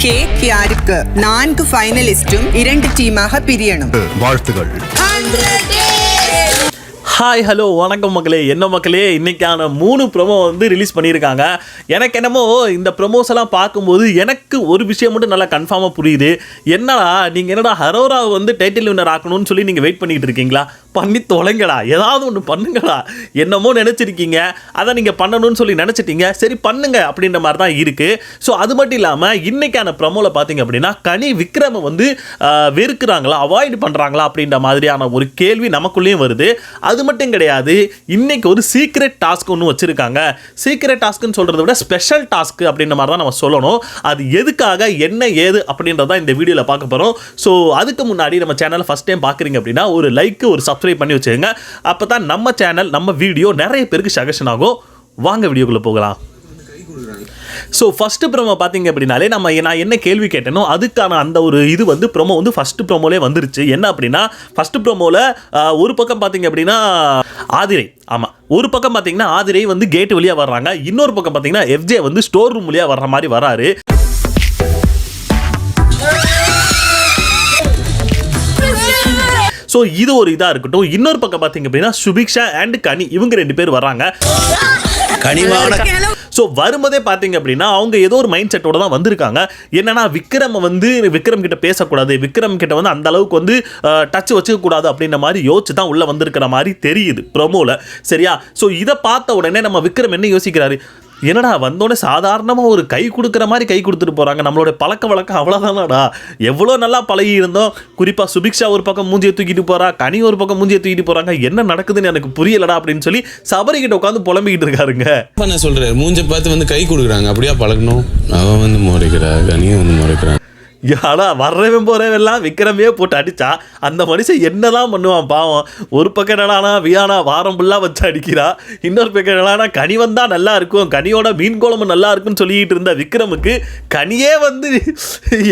யாருக்கு 4 ஃபைனலிஸ்டும் 2 டீமாக பிரியணும். வாழ்த்துகள். ஹாய் ஹலோ வணக்கம் மக்களே. என்ன மக்களே, இன்றைக்கான 3 ப்ரோமோ வந்து ரிலீஸ் பண்ணியிருக்காங்க. எனக்கு என்னமோ இந்த ப்ரோமோஸ் எல்லாம் பார்க்கும்போது எனக்கு ஒரு விஷயம் மட்டும் நல்லா கன்ஃபார்மாக புரியுது. என்னடா நீங்கள் என்னடா அரோராவை வந்து டைட்டில் வின்னர் ஆக்கணும்னு சொல்லி நீங்கள் வெயிட் பண்ணிகிட்டு இருக்கீங்களா? பண்ணி தொலைங்கடா, ஏதாவது ஒன்று பண்ணுங்கடா. என்னமோ நினச்சிருக்கீங்க, அதை நீங்கள் பண்ணணும்னு சொல்லி நினச்சிட்டீங்க, சரி பண்ணுங்க அப்படின்ற மாதிரி தான் இருக்குது. ஸோ அது மட்டும் இல்லாமல் இன்றைக்கான ப்ரோமோவில் பார்த்தீங்க அப்படின்னா கனி விக்ரமை வந்து வெறுக்கிறாங்களா, அவாய்டு பண்ணுறாங்களா அப்படின்ற மாதிரியான ஒரு கேள்வி நமக்குள்ளேயும் வருது. அது மட்டும் கிடையாது, இன்னைக்கு ஒரு சீக்ரெட் டாஸ்க் ஒன்று வச்சிருக்காங்க. சீக்ரெட் டாஸ்க்னு சொல்றதை விட ஸ்பெஷல் டாஸ்க் அப்படின்ற மாதிரி தான் நம்ம சொல்லணும். அது எதுக்காக, என்ன ஏது அப்படின்றத இந்த வீடியோவில் பார்க்க போகிறோம். ஸோ அதுக்கு முன்னாடி நம்ம சேனலை ஃபஸ்ட் டைம் பார்க்குறீங்க அப்படின்னா ஒரு லைக், ஒரு சப்ஸ்கிரைப் பண்ணி வச்சுக்கோங்க. அப்போ தான் நம்ம சேனல், நம்ம வீடியோ நிறைய பேருக்கு சஜஷன் ஆகும். வாங்க வீடியோக்குள்ளே போகலாம். ஸோ ஃபஸ்ட்டு ப்ரோமோ பார்த்தீங்க அப்படின்னாலே நான் என்ன கேள்வி கேட்டேனோ அதுக்கான அந்த ஒரு இது வந்து ப்ரோமோ வந்து ஃபஸ்ட்டு ப்ரோமோலே வந்துருச்சு. என்ன அப்படின்னா ஃபஸ்ட்டு ப்ரோமோவில் ஒரு பக்கம் பார்த்தீங்க அப்படின்னா ஆதிரை, ஆமாம், ஒரு பக்கம் பார்த்தீங்கன்னா ஆதிரை வந்து கேட் வழியாக வர்றாங்க, இன்னொரு பக்கம் பார்த்தீங்கன்னா எஃப்ஜே வந்து ஸ்டோர் ரூம் வழியாக வர்ற மாதிரி வராரு. ஸோ இது ஒரு இதாக இருக்கட்டும். இன்னொரு பக்கம் பார்த்தீங்க அப்படின்னா சுபிக்ஷா அண்ட் கனி, இவங்க 2 பேர் வர்றாங்க. ஸோ வரும்போதே பார்த்தீங்க அப்படின்னா அவங்க ஏதோ ஒரு மைண்ட் செட்டோட தான் வந்திருக்காங்க. என்னன்னா விக்ரம் கிட்ட பேசக்கூடாது, விக்ரம் கிட்ட வந்து அந்த அளவுக்கு வந்து டச் வச்சுக்க கூடாது அப்படின்ற மாதிரி யோசிச்சு தான் உள்ள வந்திருக்கிற மாதிரி தெரியுது ப்ரோமோல. சரியா? ஸோ இதை பார்த்த உடனே நம்ம விக்ரம் என்ன யோசிக்கிறாரு, என்னடா வந்தோடனே சாதாரணமாக ஒரு கை கொடுக்குற மாதிரி கை கொடுத்துட்டு போகிறாங்க, நம்மளோட பழக்க வழக்கம் அவ்வளோதானடா, எவ்வளோ நல்லா பழகி இருந்தோம். குறிப்பாக சுபிக்ஷா ஒரு பக்கம் மூஞ்சியை தூக்கிட்டு போகிறா, கனி ஒரு பக்கம் மூஞ்சியை தூக்கிட்டு போகிறாங்க, என்ன நடக்குதுன்னு எனக்கு புரியலடா அப்படின்னு சொல்லி சபரிக்கிட்ட உட்காந்து புலம்பிக்கிட்டு இருக்காருங்க. என்ன சொல்கிறாரு, மூஞ்சை பார்த்து வந்து கை கொடுக்குறாங்க, அப்படியா பழகணும், அவன் வந்து முறைக்கிறா, கனியும் வந்து முறைக்கிறான். யாடா வர்றவன் போகிறவெல்லாம் விக்ரமே போட்டு அடித்தா அந்த மனுஷன் என்னதான் பண்ணுவான் பாவம். ஒரு பக்கம் என்னடானா வியானா வாரம் ஃபுல்லாக வச்சு அடிக்கிறா, இன்னொரு பக்கம் என்னடானா கனி வந்தால் நல்லா இருக்கும், கனியோட மீன் குழம்பு நல்லா இருக்குன்னு சொல்லிக்கிட்டு இருந்த விக்ரமுக்கு கனியே வந்து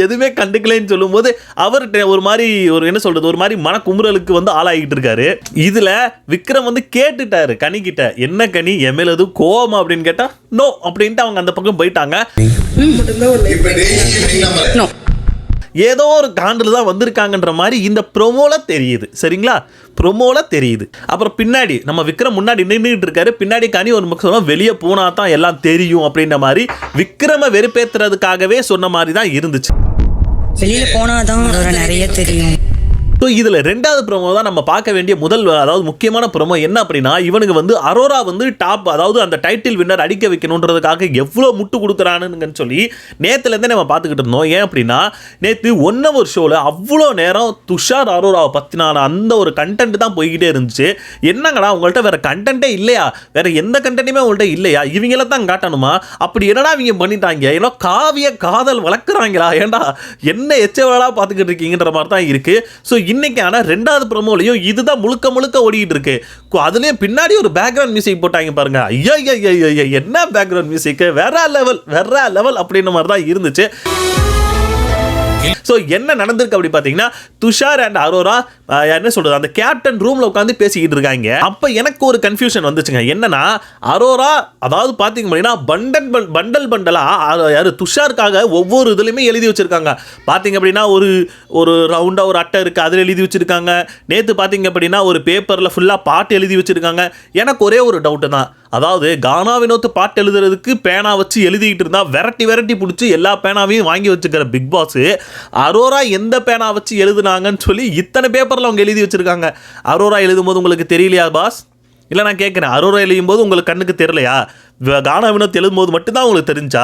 எதுவுமே கண்டுக்கலைன்னு சொல்லும்போது அவர் ஒரு மாதிரி என்ன சொல்கிறது, ஒரு மாதிரி மனக்குமுறலுக்கு வந்து ஆளாகிட்டு இருக்காரு. இதில் விக்ரம் வந்து கேட்டுட்டாரு கனிக்கிட்ட, என்ன கனி என் மேலே எதுவும் கோவமா அப்படின்னு கேட்டால் நோ அப்படின்ட்டு அவங்க அந்த பக்கம் போயிட்டாங்க. ஏதோ ஒரு காண்டில் தான் வந்திருக்காங்கன்ற மாதிரி இந்த ப்ரோமோல தெரியுது. சரிங்களா? ப்ரோமோல தெரியுது. அப்புறம் பின்னாடி நம்ம விக்ரம் முன்னாடி நின்றுட்டு இருக்காரு, பின்னாடி கனி ஒரு பக்கம் வெளியே போனா தான் எல்லாம் தெரியும் அப்படின்ற மாதிரி விக்ரம வெறுப்பேற்றுறதுக்காகவே சொன்ன மாதிரி தான் இருந்துச்சு. வெளியில போனாதான் நிறைய தெரியும். ஸோ இதில் 2வது ப்ரோமோ தான் நம்ம பார்க்க வேண்டிய அதாவது முக்கியமான ப்ரோமோ. என்ன அப்படின்னா இவனுக்கு வந்து அரோரா வந்து டாப், அதாவது அந்த டைட்டில் வின்னர் அடிக்க வைக்கணுன்றதுக்காக எவ்வளோ முட்டு கொடுக்குறானுங்கன்னு சொல்லி நேற்றுலேருந்தே நம்ம பார்த்துக்கிட்டு இருந்தோம். ஏன் அப்படின்னா நேற்று 1 hour ஷோவில் அவ்வளோ நேரம் துஷார் அரோராவை பற்றினான அந்த ஒரு கண்டென்ட் தான் போய்கிட்டே இருந்துச்சு. என்னங்கடா உங்கள்கிட்ட வேறு கண்டென்ட்டே இல்லையா, வேறு எந்த கண்டென்ட்டுமே உங்கள்கிட்ட இல்லையா, இவங்கள தான் காட்டணுமா, அப்படி என்னடா இவங்க பண்ணிட்டாங்க, ஏன்னா காவிய காதல் வளர்க்குறாங்களா, ஏண்டா என்ன எச்சவலாக பார்த்துக்கிட்டு இருக்கீங்கன்ற மாதிரி தான் இருக்குது. ஸோ இன்னைக்கான 2வது ப்ரோமோலையும் இதுதான் முழுக்க ஓடிக்கிட்டு இருக்கு. அதுலயும் பின்னாடி ஒரு பேக்ரவுண்ட் மியூசிக் போட்டாங்க பாருங்க, ஐயா என்ன பேக்ரவுண்ட் மியூசிக், வேற லெவல் அப்படின்ற மாதிரி தான் இருந்துச்சு. ஸோ என்ன நடந்திருக்கு அப்படி பார்த்தீங்கன்னா துஷார் அண்ட் அரோரா என்ன சொல்றது, அந்த கேப்டன் ரூம்ல உட்காந்து பேசிக்கிட்டு இருக்காங்க. அப்போ எனக்கு ஒரு கன்ஃபியூஷன் வந்துச்சுங்க. என்னன்னா அரோரா அதாவது பார்த்தீங்க அப்படின்னா பண்டலா யாரு துஷாருக்காக ஒவ்வொரு இதுலையுமே எழுதி வச்சிருக்காங்க. பார்த்தீங்க அப்படின்னா ஒரு ரவுண்டாக ஒரு அட்டை இருக்குது, அதில் எழுதி வச்சிருக்காங்க. நேற்று பார்த்தீங்க அப்படின்னா ஒரு பேப்பரில் ஃபுல்லாக பாட்டு எழுதி வச்சிருக்காங்க. எனக்கு ஒரே ஒரு டவுட்டு தான், அதாவது கானா வினோத் பாட்டு எழுதுறதுக்கு பேனா வச்சு எழுதிக்கிட்டு இருந்தா விரட்டி பிடிச்சி எல்லா பேனாவையும் வாங்கி வச்சுக்கிற பிக் பாஸ் அரோரா எந்த பேனா வச்சு எழுதுனாங்கன்னு சொல்லி இத்தனை பேப்பரில் அவங்க எழுதி வச்சிருக்காங்க. அரோரா எழுதும்போது உங்களுக்கு தெரியலையா பாஸ்? இல்லை நான் கேட்குறேன், அரோரா எழுதும் போது உங்களுக்கு கண்ணுக்கு தெரியலையா? கானா வினோத் எழுதும்போது மட்டும்தான் உங்களுக்கு தெரிஞ்சா?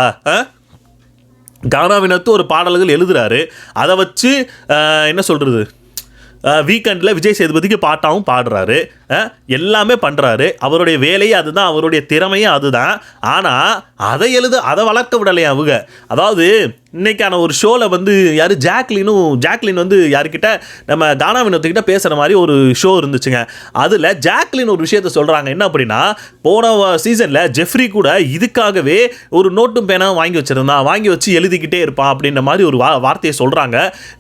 கானா வினோத் ஒரு பாடல்கள் எழுதுறாரு, அதை வச்சு என்ன சொல்கிறது, வீக்கெண்டில் விஜய் சேதுபதிக்கு பாட்டாவும் பாடுறாரு, எல்லாமே பண்ணுறாரு. அவருடைய வேலையே அதுதான், அவருடைய திறமையும் அதுதான். ஆனால் அதை வளர்க்க விடலையா அவங்க. அதாவது இன்னைக்கான ஒரு ஷோவில் வந்து யார் ஜாக்லின் வந்து யாருக்கிட்ட நம்ம கானா வினோத்துக்கிட்ட பேசுகிற மாதிரி ஒரு ஷோ இருந்துச்சுங்க. அதில் ஜாக்லின் ஒரு விஷயத்த சொல்கிறாங்க. என்ன அப்படின்னா போன சீசனில் ஜெஃப்ரி கூட இதுக்காகவே ஒரு நோட்டும் பேனாவும் வாங்கி வச்சு எழுதிக்கிட்டே இருப்பான் அப்படின்ற மாதிரி ஒரு வார்த்தையை சொல்கிறாங்க.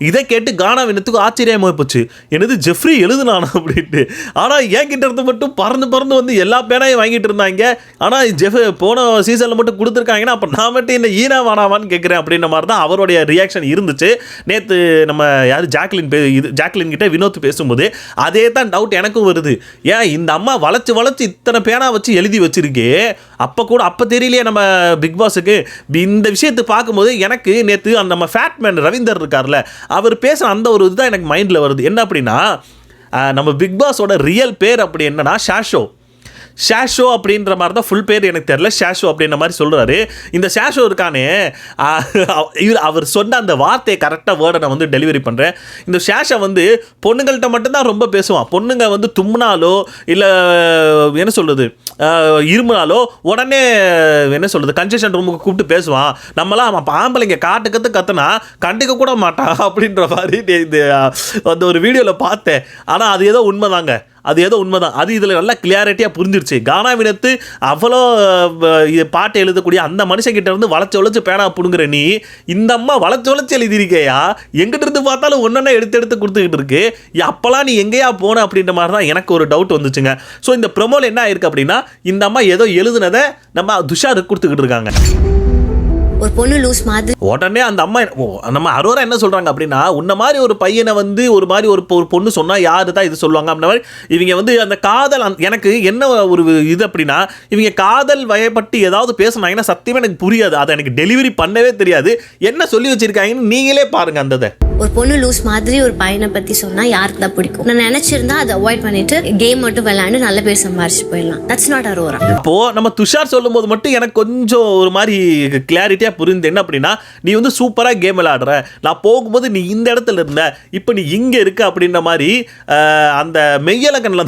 இதை கேட்டு கானா வினோத்துக்கு ஆச்சரியமாக போச்சு, என்னது ஜெஃப்ரி எழுதுனானா அப்படின்ட்டு. ஆனால் என்கிட்ட இருந்து மட்டும் பறந்து பறந்து வந்து எல்லா பேனாயும் வாங்கிட்டு இருந்தாங்க. ஆனால் ஜெஃப் போன சீசனில் மட்டும் கொடுத்துருக்காங்கன்னா அப்போ நான் மட்டும் என்ன ஈனா வானாவான்னு கேட்குறேன் அப்படின்ற மாதிரி தான் அவருடைய ரியாக்ஷன் இருந்துச்சு. நேற்று நம்ம யார் ஜாக்லின் கிட்ட வினோத் பேசும்போது அதே தான் டவுட் எனக்கும் வருது. ஏன் இந்த அம்மா வளைச்சு வளைச்சு இத்தனை பேனா வச்சு எழுதி வச்சிருக்கே, அப்போ தெரியலையே நம்ம பிக் பாஸுக்கு. இந்த விஷயத்தை பார்க்கும்போது எனக்கு நேற்று அந்த நம்ம ஃபேட்மேன் ரவீந்தர் இருக்கார்ல, அவர் பேசுகிற அந்த ஒரு இதுதான் எனக்கு மைண்டில் வருது. என்ன அப்படின்னா, நம்ம பிக் பாஸோட ரியல் பேர் அப்படி என்னன்னா ஷாஷோ அப்படின்ற மாதிரி தான் ஃபுல் பேர், எனக்கு தெரியல. ஷாஷோ அப்படின்ற மாதிரி சொல்கிறாரு. இந்த ஷாஷோ இருக்கானே, அவர் சொன்ன அந்த வார்த்தையை கரெக்டாக வேர்டை நான் வந்து டெலிவரி பண்ணுறேன். இந்த ஷாஷை வந்து பொண்ணுங்கள்கிட்ட மட்டும்தான் ரொம்ப பேசுவான். பொண்ணுங்க வந்து தும்முனாலோ இல்லை என்ன சொல்கிறது இருமுனாலோ உடனே என்ன சொல்கிறது கன்செஷன் ரூமுக்கு கூப்பிட்டு பேசுவான். நம்மளாம் ஆம்பளைங்க கத்துனா கண்டுக்க கூட மாட்டான் அப்படின்ற மாதிரி இது அந்த ஒரு வீடியோவில் பார்த்தேன். ஆனால் அது ஏதோ உண்மைதாங்க, அது இதில் நல்லா கிளியாரிட்டியாக புரிஞ்சிருச்சு. கானா வினத்து அவ்வளோ பாட்டு எழுதக்கூடிய அந்த மனுஷங்கிட்ட இருந்து வளைச்சு பேனா பிடுங்குற நீ, இந்த அம்மா வளைச்சு எழுதியிருக்கேயா, எங்கிட்ட இருந்து பார்த்தாலும் ஒன்னொன்னா எடுத்து கொடுத்துக்கிட்டு இருக்கு. அப்போலாம் நீ எங்கேயா போன அப்படின்ற மாதிரி தான் எனக்கு ஒரு டவுட் வந்துச்சுங்க. ஸோ இந்த ப்ரொமோல என்ன ஆயிருக்கு அப்படின்னா, இந்த அம்மா ஏதோ எழுதுனதை நம்ம துஷாருக்கு கொடுத்துக்கிட்டு இருக்காங்க. ஒரு பொண்ணு லூஸ் மாதிரி உடனே அந்த அம்மா நம்ம அரோரா என்ன சொல்றாங்க அப்படின்னா, உன்ன மாதிரி ஒரு பையனை வந்து ஒரு மாதிரி ஒரு பொண்ணு சொன்னா யாரு தான் இது சொல்லுவாங்க அப்படின்ற மாதிரி இவங்க வந்து அந்த காதல். எனக்கு என்ன ஒரு இது அப்படின்னா, இவங்க காதல் வயப்பட்டு ஏதாவது பேசினாங்கன்னா சத்தியமா எனக்கு புரியாது. அதை எனக்கு டெலிவரி பண்ணவே தெரியாது. என்ன சொல்லி வச்சிருக்காங்கன்னு நீங்களே பாருங்க. அந்த ஒரு பொண்ணு லூஸ் மாதிரி ஒரு பையனை பத்தி சொன்னா யாருக்கு தான் பிடிக்கும்? நான் நினைச்சிருந்தா அதை அவாய்ட் பண்ணிட்டு கேம் மட்டும் விளையாண்டு நல்ல பேர் சம்பாரிச்சு போயிடலாம். That's not Arora. இப்போ நம்ம துஷார் சொல்லும் போது மட்டும் எனக்கு கொஞ்சம் ஒரு மாதிரி கிளாரிட்டியா புரிந்து. என்ன அப்படின்னா, நீ வந்து சூப்பரா கேம் விளையாடுற, நான் போகும்போது நீ இந்த இடத்துல இருந்த, இப்போ நீ இங்க இருக்க அப்படின்ற மாதிரி அந்த மெய்யலகன்ல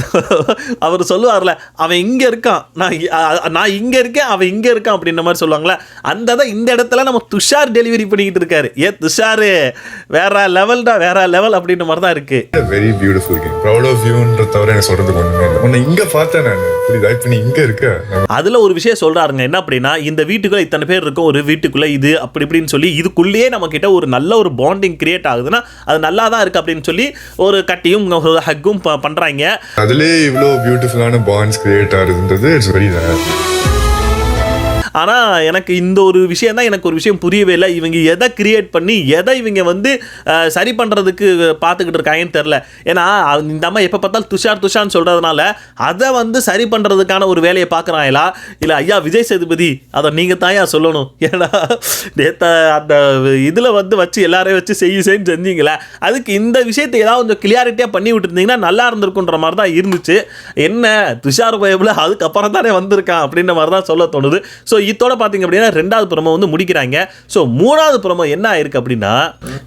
அவர் சொல்லுவார்ல, அவன் இங்க இருக்கான், நான் இங்க இருக்கேன், அவன் இங்க இருக்கான் அப்படின்ற மாதிரி சொல்லுவாங்களே, அந்த இந்த இடத்துல நம்ம துஷார் டெலிவரி பண்ணிக்கிட்டு இருக்காரு. துஷாரு வேற லெவல் அப்படின்ற மாதிரி தான் இருக்கு. Very beautiful game, proud of யூன்ற தவிர எனக்கு சொல்றதுக்கு ஒண்ணுமே இல்லை. உன்னை இங்க பார்த்தேன் நான், புரியுதா? நீ இங்க இருக்க. அதுல ஒரு விஷயம் சொல்றாருங்க, என்ன அப்படின்னா, இந்த வீட்டுக்குள்ள இத்தனை பேர் இருக்கும், ஒரு வீட்டுக்குள்ள இது அப்படி இப்படின்னு சொல்லி இதுக்குள்ளேயே நம்ம கிட்ட ஒரு நல்ல ஒரு பாண்டிங் கிரியேட் ஆகுதுன்னா அது நல்லா தான் இருக்கு அப்படின்னு சொல்லி ஒரு கட்டியும் ஹக்கும் பண்றாங்க. அதுலயே இவ்வளோ பியூட்டிஃபுல்லான பாண்ட்ஸ் கிரியேட் ஆகுதுன்றது இட்ஸ் வெரி ரேர். ஆனால் எனக்கு இந்த ஒரு விஷயம் தான் எனக்கு ஒரு விஷயம் புரியவே இல்லை. இவங்க எதை கிரியேட் பண்ணி எதை இவங்க வந்து சரி பண்ணுறதுக்கு பார்த்துக்கிட்டு இருக்காங்கன்னு தெரில. ஏன்னா இந்த அம்மா எப்போ பார்த்தாலும் துஷார்னு சொல்கிறதுனால அதை வந்து சரி பண்ணுறதுக்கான ஒரு வேலையை பார்க்குறாங்களா, இல்லை ஐயா விஜய் சேதுபதி அதை நீங்கள் தான் சொல்லணும். ஏன்னா நேற்று அந்த இதில் வந்து வச்சு எல்லாரையும் வச்சு செய்யுன்னு செஞ்சீங்களே, அதுக்கு இந்த விஷயத்தை ஏதாவது கொஞ்சம் கிளியாரிட்டியாக பண்ணி விட்டுருந்தீங்கன்னா நல்லா இருந்திருக்குன்ற மாதிரி தான் இருந்துச்சு. என்ன துஷார் பயபில் அதுக்கப்புறம் தானே வந்திருக்கான் அப்படின்ற மாதிரி தான் சொல்ல தோணுது. ஸோ இதோட பார்த்தீங்க அப்படின்னா ரெண்டாவது ப்ரோமோ வந்து முடிக்கிறாங்க. ஸோ மூணாவது ப்ரோமோ என்ன ஆயிருக்கு அப்படின்னா,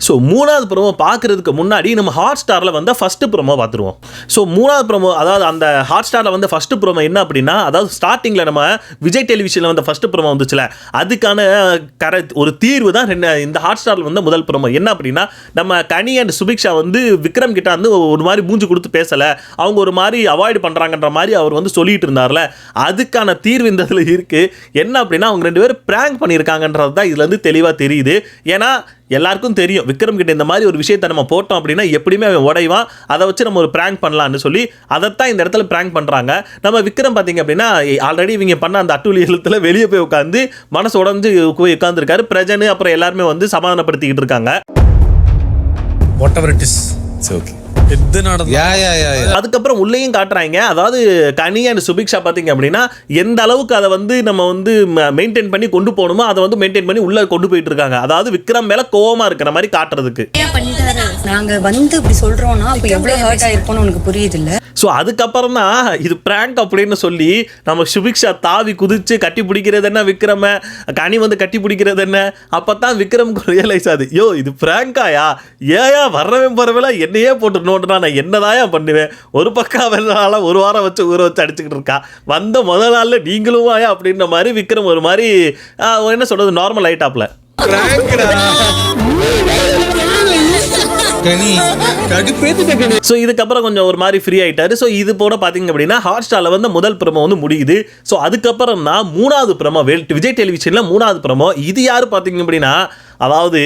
ஸோ மூணாவது ப்ரோமோ பார்க்கறதுக்கு முன்னாடி நம்ம ஹாட் ஸ்டாரில் வந்து ஃபர்ஸ்ட் ப்ரோமோ பார்த்துருவோம். ஸோ மூணாவது ப்ரோமோ, அதாவது அந்த ஹாட் ஸ்டாரில் வந்து ஃபர்ஸ்ட் ப்ரோமோ என்ன அப்படின்னா, அதாவது ஸ்டார்டிங்கில் நம்ம விஜய் டெலிவிஷனில் வந்து ஃபர்ஸ்ட் ப்ரோமோ வந்துச்சுல, அதுக்கான ஒரு தீர்வு தான் இந்த ஹாட் ஸ்டாரில் வந்து முதல் ப்ரோமோ. என்ன அப்படின்னா, நம்ம கனி அண்ட் சுபிக்ஷா வந்து விக்ரம் கிட்ட வந்து ஒரு மாதிரி மூஞ்சி கொடுத்து பேசலை, அவங்க ஒரு மாதிரி அவாய்டு பண்ணுறாங்கன்ற மாதிரி அவர் வந்து சொல்லிட்டு இருந்தார்ல, அதுக்கான தீர்வு இந்த இதில் இருக்குது. என்ன அப்படின்னா, அவங்க ரெண்டு பேரும் பிராங்க் பண்ணியிருக்காங்கன்றது தான் இதுல இருந்து தெளிவாக தெரியுது. ஏன்னா எல்லாருக்கும் தெரியும் விக்ரம் கிட்ட இந்த மாதிரி ஒரு விஷயத்தை நம்ம போட்டோம் அப்படின்னா எப்படியுமே அவன் உடைவான், அதை வச்சு நம்ம ஒரு பிராங்க் பண்ணலாம்னு சொல்லி அதைத்தான் இந்த இடத்துல பிராங்க் பண்ணுறாங்க. நம்ம விக்ரம் பார்த்தீங்க அப்படின்னா ஆல்ரெடி இவங்க பண்ண அந்த அட்டூழி எழுத்துல வெளியே போய் உட்காந்து மனசு உடஞ்சு போய் உட்காந்துருக்காரு. பிரஜனு அப்புறம் எல்லாருமே வந்து சமாதானப்படுத்திக்கிட்டு இருக்காங்க. அதுக்கப்புறம் உள்ளேயும் காட்டுறாங்க. அதாவது கனி அண்ட் சுபிக்ஷா பார்த்தீங்க அப்படின்னா எந்த அளவுக்கு அதை வந்து நம்ம வந்து மெயின்டைன் பண்ணி கொண்டு போகணுமோ அதை வந்து மெயின்டைன் பண்ணி உள்ள கொண்டு போயிட்டு இருக்காங்க. அதாவது விக்ரம் மேல கோவமா இருக்கிற மாதிரி காட்டுறதுக்கு. நாங்க வந்து இப்படி சொல்றோம்னா அப்ப எவ்வளவு ஹர்ட் ஆயிருப்போம்னு உனக்கு புரியுது இல்ல? ஸோ அதுக்கப்புறம் தான் இது பிராங்க் அப்படின்னு சொல்லி நம்ம சுபிக்ஷா தாவி குதிச்சு கட்டி பிடிக்கிறது என்ன, விக்ரம கனி வந்து கட்டி பிடிக்கிறது என்ன, அப்பதான் விக்ரமுக்கு ரியலைஸ் ஆகுது, யோ இது பிராங்காயா, ஏயா வர்றவன் பரவல என்னையே போட்டு நோட்டுனா நான் என்னதாயா பண்ணுவேன், ஒரு பக்கம் வெள்ளால ஒரு வாரம் வச்சு ஊற வச்சு அடிச்சுக்கிட்டு இருக்கா, வந்த முதல் நாள்ல நீங்களும் வாயா அப்படின்ற மாதிரி விக்ரம் ஒரு மாதிரி என்ன சொல்றது நார்மல் ஆயிட்டாப்ல. ஸோ இதுக்கப்புறம் கொஞ்சம் ஒரு மாதிரி ஃப்ரீ ஆகிட்டாரு. ஸோ இது போல பார்த்தீங்க அப்படின்னா ஹாட் ஸ்டாரில் வந்து முதல் ப்ரோமோ வந்து முடியுது. ஸோ அதுக்கப்புறம் தான் மூணாவது ப்ரோமோ விஜய் டெலிவிஷனில் மூணாவது ப்ரோமோ. இது யார் பார்த்தீங்க அப்படின்னா, அதாவது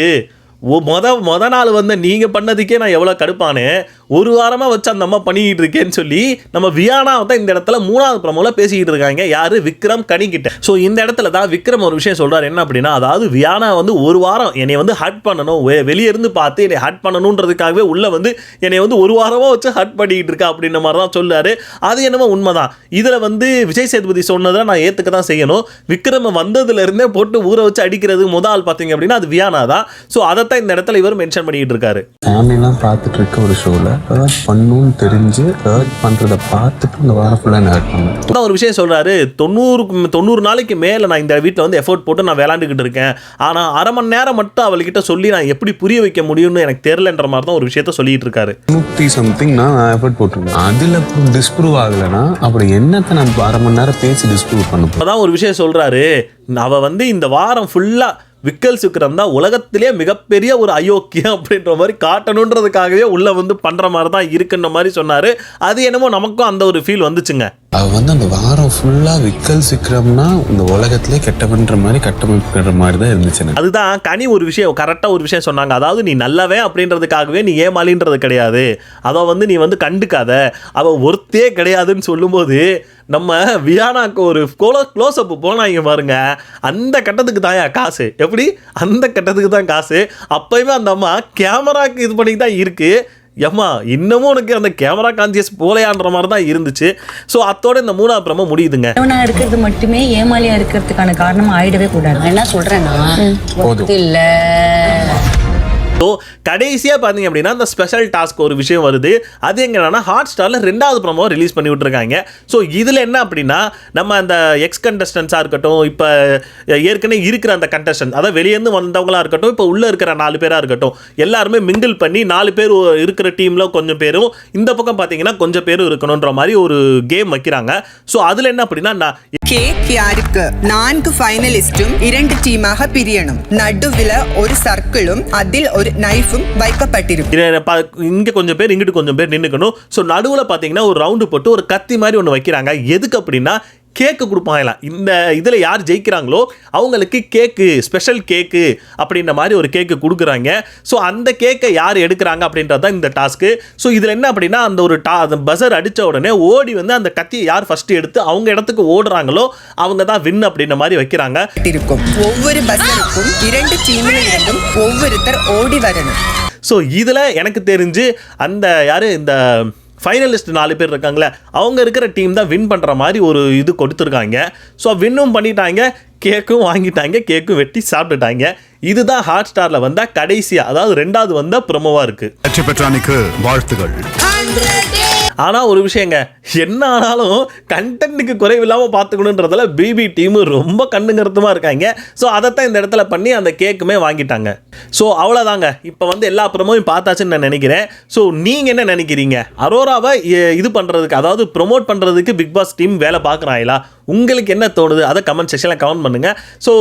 மொத நாள் வந்து நீங்கள் பண்ணதுக்கே நான் எவ்வளோ கடுப்பானேன், ஒரு வாரமா வச்சு அந்த அம்மா பண்ணிக்கிட்டு இருக்கேன்னு சொல்லி நம்ம வியானா தான் இந்த இடத்துல 3வது ப்ரோமோல பேசிக்கிட்டு இருக்காங்க. யாரு? விக்ரம் கனி கிட்ட. ஸோ இந்த இடத்துல தான் விக்ரம் ஒரு விஷயம் சொல்றாரு. என்ன அப்படின்னா, அதாவது வியானா வந்து ஒரு வாரம் என்னை வந்து ஹர்ட் பண்ணணும், வெளியே இருந்து பார்த்து என்னை ஹர்ட் பண்ணணுன்றதுக்காகவே உள்ள வந்து என்னை வந்து ஒரு வாரமா வச்சு ஹர்ட் பண்ணிக்கிட்டு இருக்கா அப்படின்ற மாதிரி தான் சொல்றாரு. அது என்னமோ உண்மைதான். இதுல வந்து விஜய் சேதுபதி சொன்னதை நான் ஏத்துக்க தான் செய்யணும். விக்ரம் வந்ததுல இருந்தே போட்டு ஊற வச்சு அடிக்கிறது முதல் பார்த்தீங்க அப்படின்னா அது வியானா தான். ஸோ அதைத்தான் இந்த இடத்துல இவர் மென்ஷன் பண்ணிட்டு இருக்காரு. ஃபேமிலிலாம் பார்த்துட்டு இருக்க ஒரு ஷோவில் ஹர்ட் பண்ணணும்னு தெரிஞ்சு ஹர்ட் பண்ணுறதை பார்த்துட்டு இந்த வாரம் ஃபுல்லாக ஹர்ட் பண்ணேன். ஒரு விஷயம் சொல்றாரு, 90 நாளைக்கு மேல நான் இந்த வீட்டில் வந்து எஃபோர்ட் போட்டு நான் விளையாண்டுக்கிட்டு இருக்கேன். ஆனா அரை மணி நேரம் மட்டும் அவள்கிட்ட சொல்லி நான் எப்படி புரிய வைக்க முடியும்னு எனக்கு தெரியலன்ற மாதிரி தான் ஒரு விஷயத்த சொல்லிட்டு இருக்காரு. 100 நான் எஃபோர்ட் போட்டிருக்கேன். அதுல டிஸ்ப்ரூவ் ஆகலைன்னா அப்புறம் என்னத்தை நம்ம அரை மணி நேரம் பேசி டிஸ்ப்ரூவ் பண்ண போறோம். அதான் ஒரு விஷயம் சொல்றாரு, அவ வந்து இந்த வாரம் ஃபுல்லா விக்கல் சுக்ரம் தான் உலகத்திலே மிகப்பெரிய ஒரு அயோக்கியம் அப்படின்ற மாதிரி காட்டணுன்றதுக்காகவே உள்ள வந்து பண்ற மாதிரி தான் இருக்குன்ற மாதிரி சொன்னாரு. அது என்னமோ நமக்கும் அந்த ஒரு ஃபீல் வந்துச்சுங்க. அவ வந்து அந்த வாரம் ஃபுல்லா விக்கல் சிக்கிறம்னா இந்த உலகத்திலே கெட்டவன்ற மாதிரி கட்டமைப்புற மாதிரி தான் இருந்துச்சு. அதுதான் கனி ஒரு விஷயம் கரெக்டாக ஒரு விஷயம் சொன்னாங்க. அதாவது நீ நல்லவே அப்படின்றதுக்காகவே நீ ஏமாலின்றது கிடையாது, அதை வந்து நீ வந்து கண்டுக்காத, அவ ஒருத்தே கிடையாதுன்னு சொல்லும்போது நம்ம வியானாக்கு ஒரு க்ளோஸ் அப் போனாங்க பாருங்க, அந்த கட்டத்துக்கு தான் காசு. எப்படி? அந்த கட்டத்துக்கு தான் காசு. அப்பயுமே அந்த அம்மா கேமராக்கு இது பண்ணி தான் இருக்கு. ஏம்மா இன்னமும் உனக்கு அந்த கேமரா கான்சியஸ் போலையான்ற மாதிரி தான் இருந்துச்சு. ஸோ அத்தோட இந்த 3வது ப்ரோமோ முடியுதுங்க. நான் இருக்கிறது மட்டுமே ஏமாலியா இருக்கிறதுக்கான காரணம் ஆயிடவே கூடாது. என்ன சொல்றேன்னா இல்ல. ஸோ கடைசியாக பார்த்தீங்க அப்படின்னா இந்த ஸ்பெஷல் டாஸ்க் ஒரு விஷயம் வருது. அது எங்கன்னா ஹாட் ஸ்டாரில் 2வது ப்ரோமோ ரிலீஸ் பண்ணி விட்டுருக்காங்க. ஸோ இதில் என்ன அப்படின்னா, நம்ம அந்த எக்ஸ் கண்டஸ்டன்ஸாக இருக்கட்டும், இப்போ ஏற்கனவே இருக்கிற அந்த கண்டஸ்டன்ட், அதாவது வெளியேருந்து வந்தவங்களாக இருக்கட்டும், இப்போ உள்ளே இருக்கிற 4 பேராக இருக்கட்டும், எல்லாருமே மிங்கிள் பண்ணி 4 பேர் இருக்கிற டீமில் கொஞ்சம் பேரும் இந்த பக்கம் பார்த்தீங்கன்னா கொஞ்சம் பேரும் இருக்கணுன்ற மாதிரி ஒரு கேம் வைக்கிறாங்க. ஸோ அதில் என்ன அப்படின்னா, கேக் யாருக்கு 4 ஃபைனலிஸ்டும் 2 டீமாக பிரியணும். நடுவில் ஒரு சர்க்கிளும் அதில் ஒரு நைஃபும் வைக்கப்பட்டிருக்கும். இங்க கொஞ்சம் பேர் இங்கிட்டு கொஞ்சம் பேர் நின்னுக்கணும். ஸோ நடுவில் பார்த்தீங்கன்னா ஒரு ரவுண்டு போட்டு ஒரு கத்தி மாதிரி ஒன்று வைக்கிறாங்க. எதுக்கு அப்படின்னா, கேக்கு கொடுப்பாங்களாம். இந்த இதில் யார் ஜெயிக்கிறாங்களோ அவங்களுக்கு கேக்கு, ஸ்பெஷல் கேக்கு அப்படின்ற மாதிரி ஒரு கேக்கு கொடுக்குறாங்க. ஸோ அந்த கேக்கை யார் எடுக்கிறாங்க அப்படின்றது தான் இந்த டாஸ்க்கு. ஸோ இதில் என்ன அப்படின்னா, அந்த ஒரு பஸர் அடித்த உடனே ஓடி வந்து அந்த கத்தியை யார் ஃபர்ஸ்ட் எடுத்து அவங்க இடத்துக்கு ஓடுறாங்களோ அவங்க தான் வின் அப்படின்ற மாதிரி வைக்கிறாங்க. ஒவ்வொரு பஸருக்கும் 2 டீமில் இருந்தும் ஒவ்வொருத்தர் ஓடி வரணும். ஸோ இதில் எனக்கு தெரிஞ்சு அந்த யார் இந்த ஃபைனலிஸ்ட் 4 பேர் இருக்காங்களே, அவங்க இருக்கிற டீம் தான் வின் பண்ணுற மாதிரி ஒரு இது கொடுத்துருக்காங்க. ஸோ வின்னும் பண்ணிட்டாங்க, கேக்கும் வாங்கிட்டாங்க, கேக்கும் வெட்டி சாப்பிட்டுட்டாங்க. இதுதான் ஹாட் ஸ்டாரில் வந்த கடைசியாக, அதாவது 2வது வந்த ப்ரோமோவாக இருக்குது. வாழ்த்துகள். ஆனால் ஒரு விஷயங்க, என்ன ஆனாலும் கண்டென்ட்டுக்கு குறைவில்லாமல் பார்த்துக்கணுன்றதுல பிபி டீம் ரொம்ப கண்ணுங்கருத்துமாக இருக்காங்க. ஸோ அதைத்தான் இந்த இடத்துல பண்ணி அந்த கேக்குமே வாங்கிட்டாங்க. ஸோ அவ்வளோதாங்க. இப்போ வந்து எல்லா ப்ரோமோவும் பார்த்தாச்சுன்னு நான் நினைக்கிறேன். ஸோ நீங்கள் என்ன நினைக்கிறீங்க? அரோராவை இது பண்ணுறதுக்கு, அதாவது ப்ரொமோட் பண்ணுறதுக்கு பிக் பாஸ் டீம் வேலை பார்க்குறாங்களா? உங்களுக்கு என்ன தோணுது? அதை கமெண்ட் செக்ஷனில் கமெண்ட் பண்ணுங்கள். ஸோ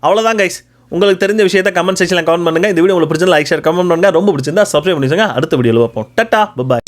அவ்வளோதான் கைஸ். உங்களுக்கு தெரிஞ்ச விஷயத்தை கமெண்ட் செக்ஷனில் கமெண்ட் பண்ணுங்கள். இந்த வீடியோ உங்களுக்கு பிடிச்சிருந்தா லைக் ஷேர் கமெண்ட் பண்ணுங்கள். ரொம்ப பிடிச்சிருந்தா சப்ஸ்கிரைப் பண்ணிச்சுங்க. அடுத்த வீடியோவில் பார்ப்போம். டட்டா, பாய்.